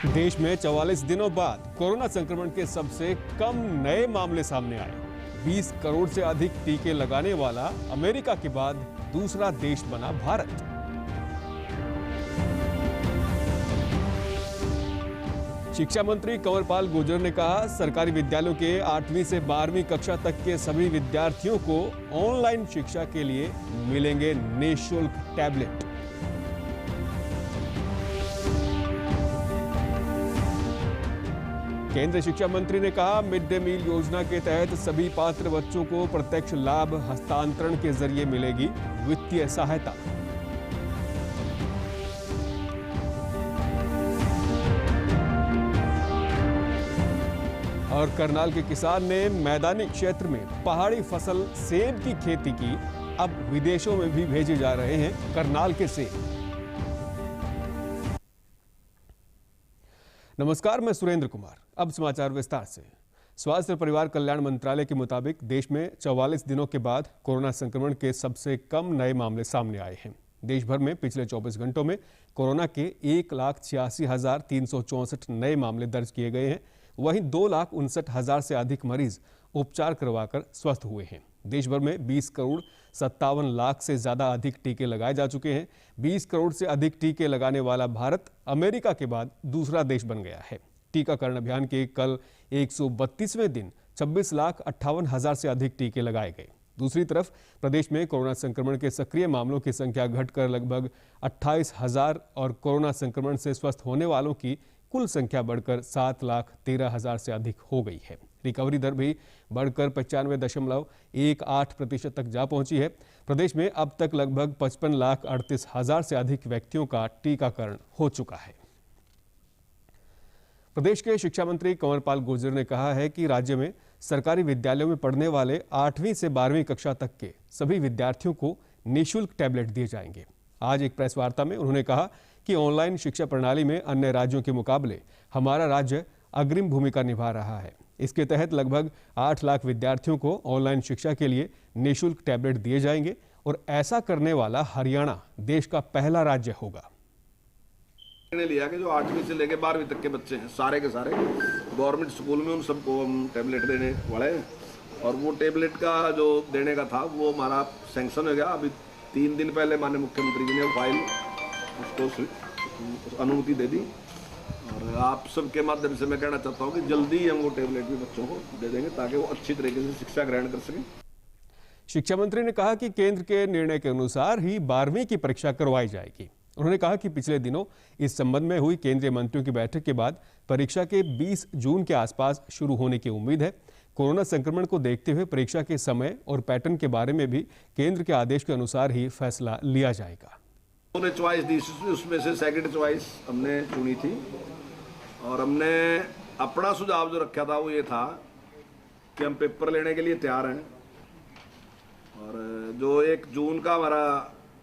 देश में 44 दिनों बाद कोरोना संक्रमण के सबसे कम नए मामले सामने आए। 20 करोड़ से अधिक टीके लगाने वाला अमेरिका के बाद दूसरा देश बना भारत। शिक्षा मंत्री कंवरपाल गुर्जर ने कहा, सरकारी विद्यालयों के 8वीं से 12वीं कक्षा तक के सभी विद्यार्थियों को ऑनलाइन शिक्षा के लिए मिलेंगे निःशुल्क टैबलेट। केंद्रीय शिक्षा मंत्री ने कहा, मिड डे मील योजना के तहत सभी पात्र बच्चों को प्रत्यक्ष लाभ हस्तांतरण के जरिए मिलेगी वित्तीय सहायता। और करनाल के किसान ने मैदानी क्षेत्र में पहाड़ी फसल सेब की खेती की। अब विदेशों में भी भेजे जा रहे हैं करनाल के सेब। नमस्कार, मैं सुरेंद्र कुमार। अब समाचार विस्तार से। स्वास्थ्य और परिवार कल्याण मंत्रालय के मुताबिक देश में 44 दिनों के बाद कोरोना संक्रमण के सबसे कम नए मामले सामने आए हैं। देश भर में पिछले 24 घंटों में कोरोना के 1,86,364 नए मामले दर्ज किए गए हैं। वहीं 2,59,000 से अधिक मरीज उपचार करवाकर स्वस्थ हुए हैं। देश भर में 20 करोड़ 57 लाख से ज्यादा अधिक टीके लगाए जा चुके हैं। 20 करोड़ से अधिक टीके लगाने वाला भारत अमेरिका के बाद दूसरा देश बन गया है। टीकाकरण अभियान के कल 132वें दिन 26,58,000 से अधिक टीके लगाए गए। दूसरी तरफ प्रदेश में कोरोना संक्रमण के सक्रिय मामलों की संख्या घटकर लगभग 28,000 और कोरोना संक्रमण से स्वस्थ होने वालों की कुल संख्या बढ़कर 7,13,000 से अधिक हो गई है। रिकवरी दर भी बढ़कर 95.18% तक जा पहुंची है। प्रदेश में अब तक लगभग 55,38,000 से अधिक व्यक्तियों का टीकाकरण हो चुका है। प्रदेश के शिक्षा मंत्री कंवरपाल गुर्जर ने कहा है कि राज्य में सरकारी विद्यालयों में पढ़ने वाले 8वीं से 12वीं कक्षा तक के सभी विद्यार्थियों को निःशुल्क टैबलेट दिए जाएंगे। आज एक प्रेस वार्ता में उन्होंने कहा कि ऑनलाइन शिक्षा प्रणाली में अन्य राज्यों के मुकाबले हमारा राज्य अग्रिम भूमिका निभा रहा है। इसके तहत लगभग 8 लाख विद्यार्थियों को ऑनलाइन शिक्षा के लिए निःशुल्क टैबलेट दिए जाएंगे और ऐसा करने वाला हरियाणा देश का पहला राज्य होगा। ने लिया कि जो 8वीं से लेकर 12वीं तक के बच्चे हैं सारे के सारे गवर्नमेंट स्कूल में उन सबको हम टैबलेट देने वाले हैं। और वो टैबलेट का जो देने का था वो हमारा सैंक्शन हो गया। अभी 3 दिन पहले माननीय मुख्यमंत्री जी ने फाइल उसको अनुमति दे दी। और आप सबके माध्यम से मैं कहना चाहता हूँ कि जल्दी ही हम वो टैबलेट भी बच्चों को दे देंगे ताकि वो अच्छी तरीके से शिक्षा ग्रहण कर सकें। शिक्षा मंत्री ने कहा कि केंद्र के निर्णय के अनुसार ही 12वीं की परीक्षा करवाई जाएगी। उन्होंने कहा कि पिछले दिनों इस संबंध में हुई केंद्रीय मंत्रियों की बैठक के बाद परीक्षा के 20 जून के आसपास शुरू होने की उम्मीद है। कोरोना संक्रमण को देखते हुए परीक्षा के समय और पैटर्न के बारे में भी केंद्र के आदेश के अनुसार ही फैसला लिया जाएगा। उन्होंने चॉइस दी, उसमें से सेकंड चॉइस हमने चुनी थी। और हमने अपना सुझाव जो रखा था वो ये था कि हम पेपर लेने के लिए तैयार हैं। और जो 1 जून का हमारा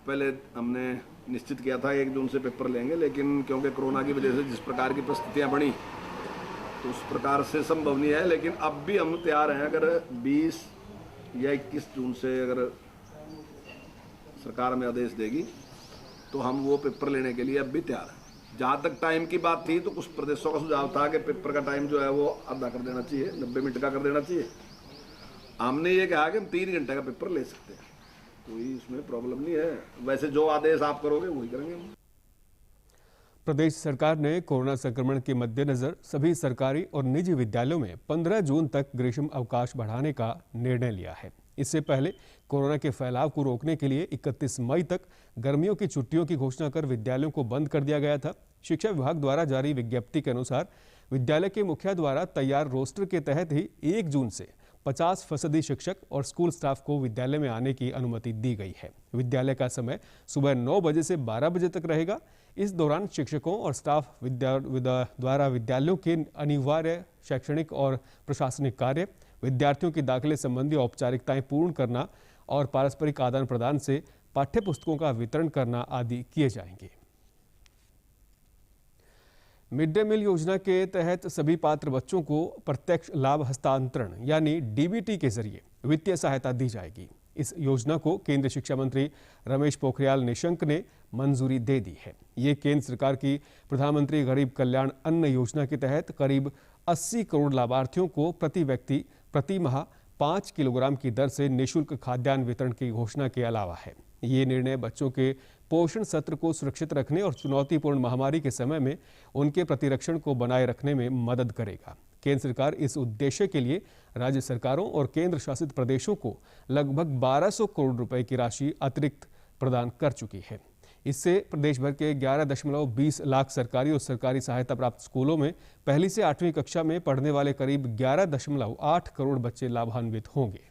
पहले हमने निश्चित किया था 1 जून से पेपर लेंगे, लेकिन क्योंकि कोरोना की वजह से जिस प्रकार की परिस्थितियां बनी तो उस प्रकार से संभव नहीं है। लेकिन अब भी हम तैयार हैं, अगर 20 या 21 जून से अगर सरकार हमें आदेश देगी तो हम वो पेपर लेने के लिए अब भी तैयार हैं। जहाँ तक टाइम की बात थी तो कुछ प्रदेशों का सुझाव था कि पेपर का टाइम जो है वो आधा कर देना चाहिए, 90 मिनट का कर देना चाहिए। हमने ये कहा कि हम 3 घंटे का पेपर ले सकते हैं, कोई इसमें प्रॉब्लम नहीं है। वैसे जो आदेश आप करोगे वही करेंगे हम। प्रदेश सरकार ने कोरोना संक्रमण के मद्देनजर सभी सरकारी और निजी विद्यालयों में 15 जून तक ग्रीष्म अवकाश बढ़ाने का निर्णय लिया है। इससे पहले कोरोना के फैलाव को रोकने के लिए 31 मई तक गर्मियों की छुट्टियों की घोषणा कर विद्यालयों को बंद कर दिया गया था। शिक्षा विभाग द्वारा जारी विज्ञप्ति के अनुसार विद्यालय के मुखिया द्वारा तैयार रोस्टर के तहत ही 1 जून से 50% शिक्षक और स्कूल स्टाफ को विद्यालय में आने की अनुमति दी गई है। विद्यालय का समय सुबह 9 बजे से 12 बजे तक रहेगा। इस दौरान शिक्षकों और स्टाफ द्वारा विद्यालयों के अनिवार्य शैक्षणिक और प्रशासनिक कार्य, विद्यार्थियों के दाखिले संबंधी औपचारिकताएं पूर्ण करना और पारस्परिक आदान प्रदान से पाठ्य पुस्तकों का वितरण करना आदि किए जाएंगे। मिड डे मील योजना के तहत सभी पात्र बच्चों को प्रत्यक्ष लाभ हस्तांतरण यानी डीबीटी के जरिए वित्तीय सहायता दी जाएगी। इस योजना को केंद्रीय शिक्षा मंत्री रमेश पोखरियाल निशंक ने मंजूरी दे दी है। ये केंद्र सरकार की प्रधानमंत्री गरीब कल्याण अन्न योजना के तहत करीब 80 करोड़ लाभार्थियों को प्रति व्यक्ति प्रति माह 5 किलोग्राम की दर से निःशुल्क खाद्यान्न वितरण की घोषणा के अलावा है। ये निर्णय बच्चों के पोषण सत्र को सुरक्षित रखने और चुनौतीपूर्ण महामारी के समय में उनके प्रतिरक्षण को बनाए रखने में मदद करेगा। केंद्र सरकार इस उद्देश्य के लिए राज्य सरकारों और केंद्र शासित प्रदेशों को लगभग 1200 करोड़ रुपए की राशि अतिरिक्त प्रदान कर चुकी है। इससे प्रदेश भर के 11.20 लाख सरकारी और सरकारी सहायता प्राप्त स्कूलों में पहली से 8वीं कक्षा में पढ़ने वाले करीब 11.8 करोड़ बच्चे लाभान्वित होंगे।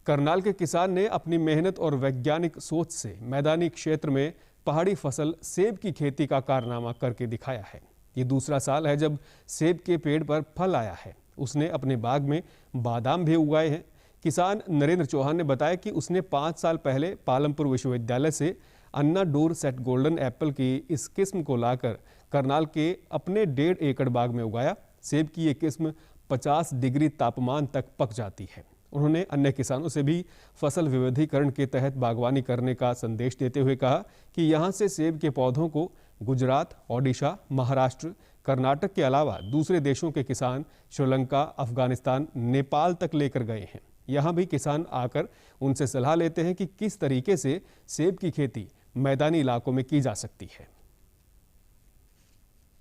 करनाल के किसान ने अपनी मेहनत और वैज्ञानिक सोच से मैदानी क्षेत्र में पहाड़ी फसल सेब की खेती का कारनामा करके दिखाया है। ये दूसरा साल है जब सेब के पेड़ पर फल आया है। उसने अपने बाग में बादाम भी उगाए हैं। किसान नरेंद्र चौहान ने बताया कि उसने 5 साल पहले पालमपुर विश्वविद्यालय से अन्ना डोर सेट गोल्डन एप्पल की इस किस्म को लाकर करनाल के अपने 1.5 एकड़ बाग में उगाया। सेब की ये किस्म 50 डिग्री तापमान तक पक जाती है। उन्होंने अन्य किसानों से भी फसल विविधीकरण के तहत बागवानी करने का संदेश देते हुए कहा कि यहाँ से सेब के पौधों को गुजरात, ओडिशा, महाराष्ट्र, कर्नाटक के अलावा दूसरे देशों के किसान श्रीलंका, अफगानिस्तान, नेपाल तक लेकर गए हैं। यहाँ भी किसान आकर उनसे सलाह लेते हैं कि किस तरीके से सेब की खेती मैदानी इलाकों में की जा सकती है।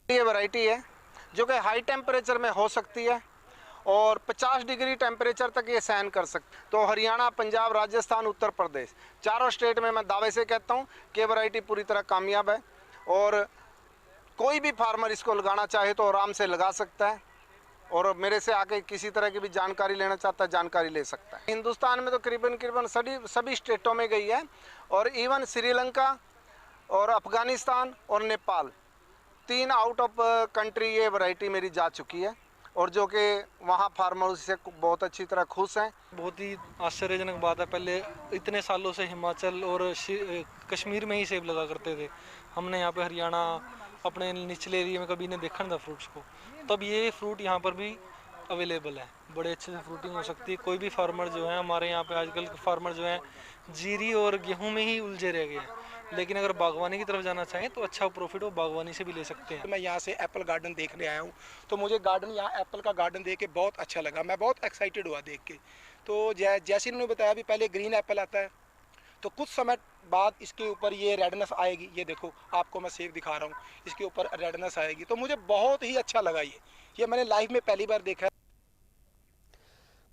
ये वैरायटी है जो कि हाई टेम्परेचर में हो सकती है और 50 डिग्री टेम्परेचर तक ये सहन कर सकते। तो हरियाणा, पंजाब, राजस्थान, उत्तर प्रदेश, चारों स्टेट में मैं दावे से कहता हूँ कि ये वैरायटी पूरी तरह कामयाब है और कोई भी फार्मर इसको लगाना चाहे तो आराम से लगा सकता है और मेरे से आके किसी तरह की भी जानकारी लेना चाहता है जानकारी ले सकता है। हिंदुस्तान में तो करीबन सभी स्टेटों में गई है और इवन श्रीलंका और अफगानिस्तान और नेपाल 3 आउट ऑफ कंट्री ये वैरायटी मेरी जा चुकी है और जो कि वहाँ फार्मर से बहुत अच्छी तरह खुश हैं। बहुत ही आश्चर्यजनक बात है। पहले इतने सालों से हिमाचल और कश्मीर में ही सेब लगा करते थे। हमने यहाँ पे हरियाणा अपने निचले एरिया में कभी नहीं देखा था फ्रूट्स को। तब ये फ्रूट यहाँ पर भी अवेलेबल है। बड़े अच्छे से फ्रूटिंग हो सकती है। कोई भी फार्मर जो है हमारे यहाँ पे आजकल के फार्मर जो हैं जीरी और गेहूँ में ही उलझे रह गए हैं, लेकिन अगर बागवानी की तरफ जाना चाहें तो अच्छा प्रॉफिट वो बागवानी से भी ले सकते हैं। मैं यहाँ से एप्पल गार्डन देखने आया हूँ तो मुझे गार्डन यहाँ एप्पल का गार्डन देख के बहुत अच्छा लगा। मैं बहुत एक्साइटेड हुआ देख के। तो जैसे इन्होंने बताया भी पहले ग्रीन एप्पल आता है तो कुछ समय बाद इसके ऊपर ये रेडनेस आएगी। ये देखो आपको मैं सेब दिखा रहा हूँ, इसके ऊपर रेडनेस आएगी। तो मुझे बहुत ही अच्छा लगा ये मैंने लाइफ में पहली बार देखा।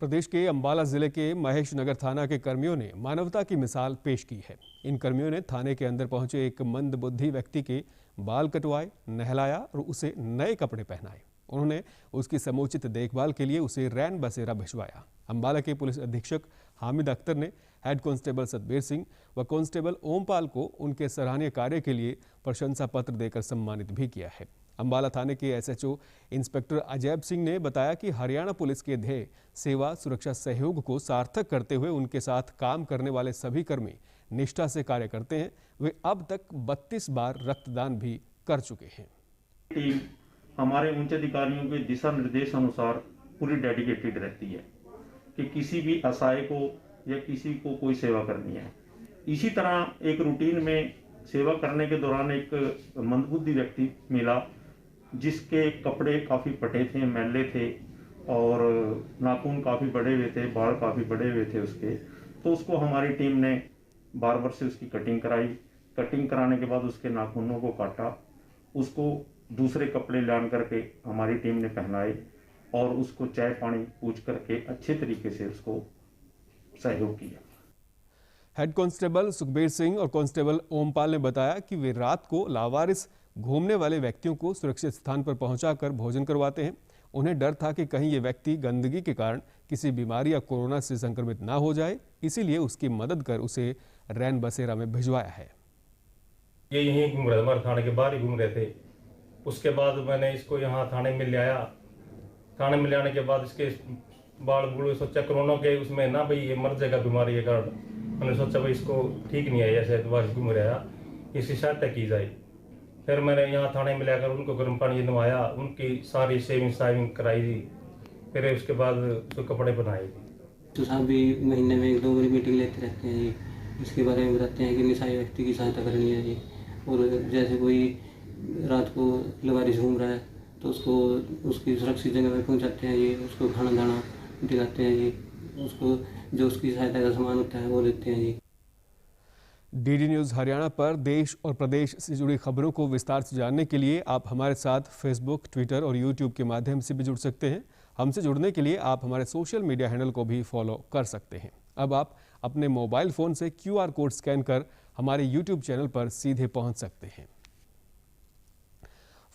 प्रदेश के अंबाला जिले के महेश नगर थाना के कर्मियों ने मानवता की मिसाल पेश की है। इन कर्मियों ने थाने के अंदर पहुंचे एक मंदबुद्धि व्यक्ति के बाल कटवाए, नहलाया और उसे नए कपड़े पहनाए। उन्होंने उसकी समुचित देखभाल के लिए उसे रैन बसेरा भिजवाया। अंबाला के पुलिस अधीक्षक हामिद अख्तर ने हेड कांस्टेबल सतबीर सिंह व कांस्टेबल ओमपाल को उनके सराहनीय कार्य के लिए प्रशंसा पत्र देकर सम्मानित भी किया है। अंबाला थाने के एसएचओ इंस्पेक्टर अजैब सिंह ने बताया कि हरियाणा पुलिस के ध्येय सेवा सुरक्षा सहयोग को सार्थक करते हुए उनके साथ काम करने वाले सभी कर्मी निष्ठा से कार्य करते हैं। वे अब तक 32 बार रक्तदान भी कर चुके हैं। टीम हमारे उच्च अधिकारियों के दिशा निर्देश अनुसार पूरी डेडिकेटेड रहती है कि किसी भी असहाय को या किसी को कोई सेवा करनी है। इसी तरह एक रूटीन में सेवा करने के दौरान एक मंदबुद्धि व्यक्ति मिला जिसके कपड़े काफ़ी फटे थे, मैले थे और नाखून काफ़ी बड़े हुए थे, बाल काफ़ी बड़े हुए थे उसके। तो उसको हमारी टीम ने बार्बर से उसकी कटिंग कराई। कटिंग कराने के बाद उसके नाखूनों को काटा, उसको दूसरे कपड़े लान करके हमारी टीम ने पहनाए और उसको चाय पानी पूछ करके अच्छे तरीके से उसको सहयोग किया। हेड कांस्टेबल सुखबीर सिंह और कांस्टेबल ओमपाल ने बताया कि वे रात को लावारिस घूमने वाले व्यक्तियों को सुरक्षित स्थान पर पहुंचाकर भोजन करवाते हैं। उन्हें डर था कि कहीं ये व्यक्ति गंदगी के कारण किसी बीमारी या कोरोना से संक्रमित ना हो जाए, इसीलिए उसकी मदद कर उसे रैन बसेरा में भिजवाया है। ये यहीं घूम रहे, हमारे थाने के बाहर ही घूम रहे थे। उसके बाद मैंने इसको यहाँ थाने में ले आया। थाने में ले आने के बाद इसके बाल बुल सोचा कोरोना के उसमें ना भाई ये मर जाएगा बीमारी के कारण। मैंने सोचा भाई इसको ठीक नहीं है, ऐसे बाहर घूम रहा, इसकी सहायता की जाए। फिर मैंने यहाँ थाने में लाकर उनको गर्म पानी नवाया, उनकी सारी शेविंग कराई थी। फिर उसके बाद उसको कपड़े बनाए। तो साहब भी महीने में 1-2 बार मीटिंग लेते रहते हैं जी। इसके बारे में बताते हैं कि निशाई व्यक्ति की सहायता करनी है जी। और जैसे कोई रात को लवारिश घूम रहा है तो उसको उसकी सुरक्षित जगह पर पहुंचाते हैं जी। उसको खाना दाना दिलाते हैं जी। उसको जो उसकी सहायता का सामान होता है वो देते हैं जी। डीडी न्यूज़ हरियाणा पर देश और प्रदेश से जुड़ी खबरों को विस्तार से जानने के लिए आप हमारे साथ फेसबुक, ट्विटर और यूट्यूब के माध्यम से भी जुड़ सकते हैं। हमसे जुड़ने के लिए आप हमारे सोशल मीडिया हैंडल को भी फॉलो कर सकते हैं। अब आप अपने मोबाइल फ़ोन से QR कोड स्कैन कर हमारे यूट्यूब चैनल पर सीधे पहुंच सकते हैं।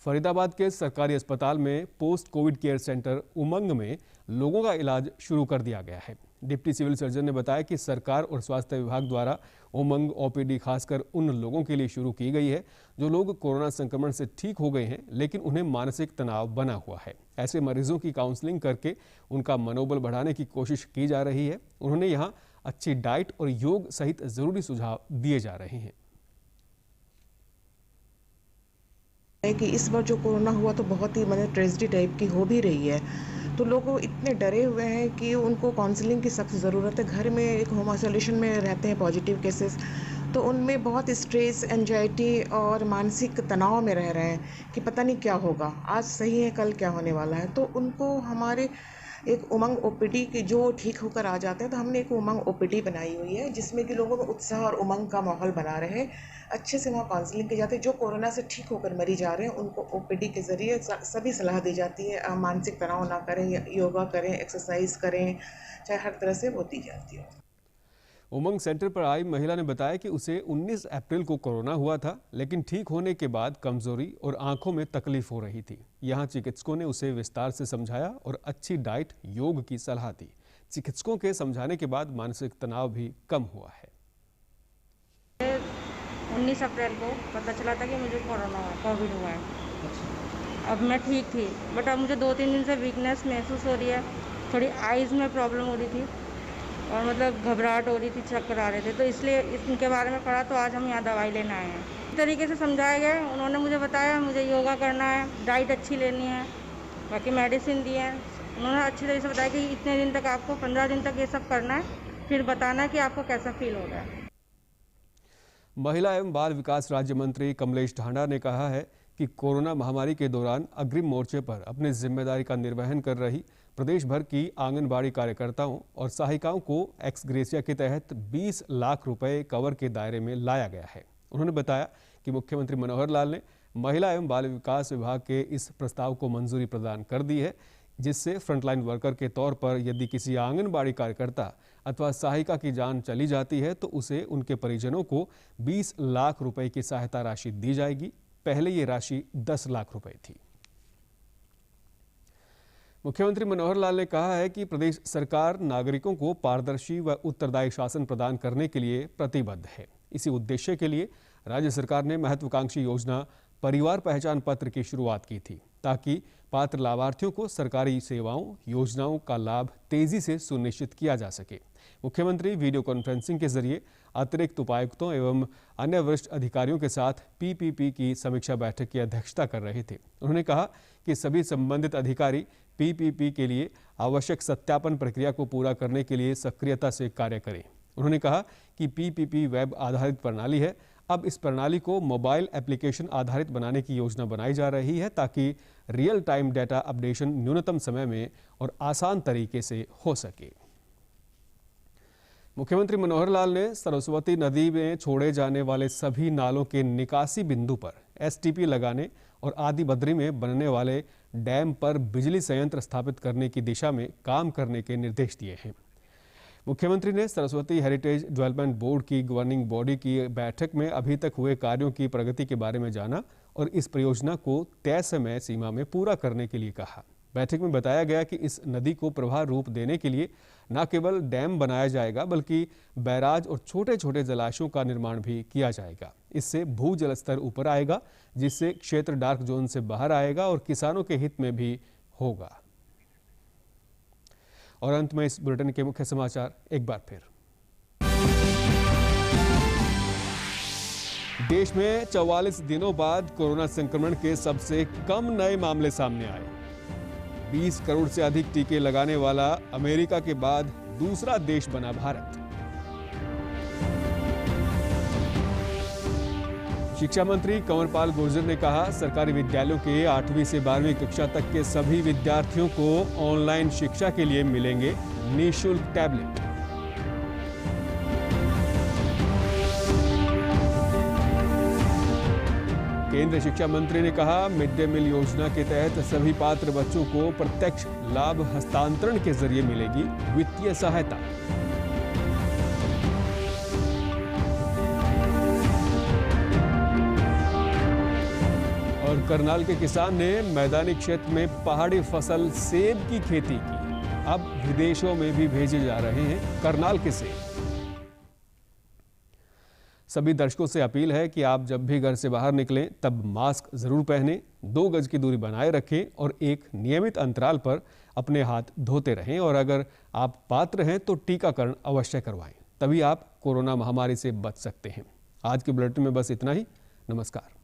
फरीदाबाद के सरकारी अस्पताल में पोस्ट कोविड केयर सेंटर उमंग में लोगों का इलाज शुरू कर दिया गया है। डिप्टी सिविल सर्जन ने बताया कि सरकार और स्वास्थ्य विभाग द्वारा उमंग OPD खासकर उन लोगों के लिए शुरू की गई है जो लोग कोरोना संक्रमण से ठीक हो गए हैं लेकिन उन्हें मानसिक तनाव बना हुआ है। ऐसे मरीजों की काउंसलिंग करके उनका मनोबल बढ़ाने की कोशिश की जा रही है। उन्होंने यहाँ अच्छी डाइट और योग सहित जरूरी सुझाव दिए जा रहे हैं। कि इस बार जो कोरोना हुआ तो बहुत ही ट्रेजेडी टाइप की हो भी रही है, तो लोग इतने डरे हुए हैं कि उनको काउंसलिंग की सख्त ज़रूरत है। घर में एक होम आइसोलेशन में रहते हैं पॉजिटिव केसेस, तो उनमें बहुत स्ट्रेस, एंजाइटी और मानसिक तनाव में रह रहे हैं कि पता नहीं क्या होगा, आज सही है कल क्या होने वाला है। तो उनको हमारे एक उमंग OPD की जो ठीक होकर आ जाते हैं, तो हमने एक उमंग OPD बनाई हुई है जिसमें कि लोगों में उत्साह और उमंग का माहौल बना रहे, अच्छे से वहाँ काउंसलिंग की जाती है। जो कोरोना से ठीक होकर मरीज आ रहे हैं उनको OPD के ज़रिए सभी सलाह दी जाती है। मानसिक तनाव ना करें, योगा करें, एक्सरसाइज करें, चाहे हर तरह से वो दी जाती है। उमंग सेंटर पर आई महिला ने बताया कि उसे 19 अप्रैल को कोरोना हुआ था, लेकिन ठीक होने के बाद कमजोरी और आंखों में तकलीफ हो रही थी। यहाँ चिकित्सकों ने उसे विस्तार से समझाया और अच्छी डाइट, योग की सलाह दी। चिकित्सकों के समझाने के बाद मानसिक तनाव भी कम हुआ है। 19 अप्रैल को पता चला था कि मुझे कोविड हुआ है। अब मैं ठीक थी, बट अब मुझे 2-3 दिन से वीकनेस महसूस हो रही है। थोड़ी आइज़ में प्रॉब्लम हो रही थी और मतलब घबराहट हो रही थी, चक्कर आ रहे थे, तो इसलिए इनके बारे में पढ़ा तो आज हम यहाँ दवाई लेने आए हैं। इस तरीके से समझाया गया, उन्होंने मुझे बताया मुझे योगा करना है, डाइट अच्छी लेनी है, बाकी मेडिसिन दी है। उन्होंने अच्छी तरीके से बताया कि इतने दिन तक आपको 15 दिन तक ये सब करना है, फिर बताना है कि आपको कैसा फील हो रहा है। महिला एवं बाल विकास राज्य मंत्री कमलेश ढांडा ने कहा है कि कोरोना महामारी के दौरान अग्रिम मोर्चे पर अपनी जिम्मेदारी का निर्वहन कर रही प्रदेश भर की आंगनबाड़ी कार्यकर्ताओं और सहायिकाओं को एक्स ग्रेसिया के तहत 20 लाख रुपए कवर के दायरे में लाया गया है। उन्होंने बताया कि मुख्यमंत्री मनोहर लाल ने महिला एवं बाल विकास विभाग के इस प्रस्ताव को मंजूरी प्रदान कर दी है, जिससे फ्रंटलाइन वर्कर के तौर पर यदि किसी आंगनबाड़ी कार्यकर्ता अथवा सहायिका की जान चली जाती है तो उसे उनके परिजनों को 20 लाख रुपए की सहायता राशि दी जाएगी। पहले ये राशि 10 लाख रुपए थी। मुख्यमंत्री मनोहर लाल ने कहा है कि प्रदेश सरकार नागरिकों को पारदर्शी व उत्तरदायी शासन प्रदान करने के लिए प्रतिबद्ध है। इसी उद्देश्य के लिए राज्य सरकार ने महत्वाकांक्षी योजना परिवार पहचान पत्र की शुरुआत की थी, ताकि पात्र लाभार्थियों को सरकारी सेवाओं, योजनाओं का लाभ तेजी से सुनिश्चित किया जा सके। मुख्यमंत्री वीडियो कॉन्फ्रेंसिंग के जरिए अतिरिक्त उपायुक्तों एवं अन्य वरिष्ठ अधिकारियों के साथ PPP की समीक्षा बैठक की अध्यक्षता कर रहे थे। उन्होंने कहा कि सभी संबंधित अधिकारी PPP के लिए आवश्यक सत्यापन प्रक्रिया को पूरा करने के लिए सक्रियता से कार्य करें। उन्होंने कहा कि PPP वेब आधारित प्रणाली है, अब इस प्रणाली को मोबाइल एप्लीकेशन आधारित बनाने की योजना बनाई जा रही है, ताकि रियल टाइम डेटा अपडेशन न्यूनतम समय में और आसान तरीके से हो सके। मुख्यमंत्री मनोहर लाल ने सरस्वती नदी में छोड़े जाने वाले सभी नालों के निकासी बिंदु पर STP लगाने और आदि बद्री में बनने वाले डैम पर बिजली संयंत्र स्थापित करने की दिशा में काम करने के निर्देश दिए हैं। मुख्यमंत्री ने सरस्वती हेरिटेज डेवलपमेंट बोर्ड की गवर्निंग बॉडी की बैठक में अभी तक हुए कार्यों की प्रगति के बारे में जाना और इस परियोजना को तय समय सीमा में पूरा करने के लिए कहा। बैठक में बताया गया कि इस नदी को प्रभावी रूप देने के लिए न केवल डैम बनाया जाएगा, बल्कि बैराज और छोटे छोटे जलाशयों का निर्माण भी किया जाएगा। इससे भू जल स्तर ऊपर आएगा, जिससे क्षेत्र डार्क जोन से बाहर आएगा और किसानों के हित में भी होगा। और अंत में इस बुलेटिन के मुख्य समाचार एक बार फिर। देश में 44 दिनों बाद कोरोना संक्रमण के सबसे कम नए मामले सामने आए। 20 करोड़ से अधिक टीके लगाने वाला अमेरिका के बाद दूसरा देश बना भारत। शिक्षा मंत्री कंवरपाल गुर्जर ने कहा, सरकारी विद्यालयों के 8वीं से 12वीं कक्षा तक के सभी विद्यार्थियों को ऑनलाइन शिक्षा के लिए मिलेंगे निःशुल्क टैबलेट। केंद्रीय शिक्षा मंत्री ने कहा, मिड डे मील योजना के तहत सभी पात्र बच्चों को प्रत्यक्ष लाभ हस्तांतरण के जरिए मिलेगी वित्तीय सहायता। और करनाल के किसान ने मैदानी क्षेत्र में पहाड़ी फसल सेब की खेती की। अब विदेशों में भी भेजे जा रहे हैं करनाल के सेब। सभी दर्शकों से अपील है कि आप जब भी घर से बाहर निकलें तब मास्क जरूर पहनें, 2 गज की दूरी बनाए रखें और एक नियमित अंतराल पर अपने हाथ धोते रहें। और अगर आप पात्र हैं तो टीकाकरण अवश्य करवाएं, तभी आप कोरोना महामारी से बच सकते हैं। आज के बुलेटिन में बस इतना ही। नमस्कार।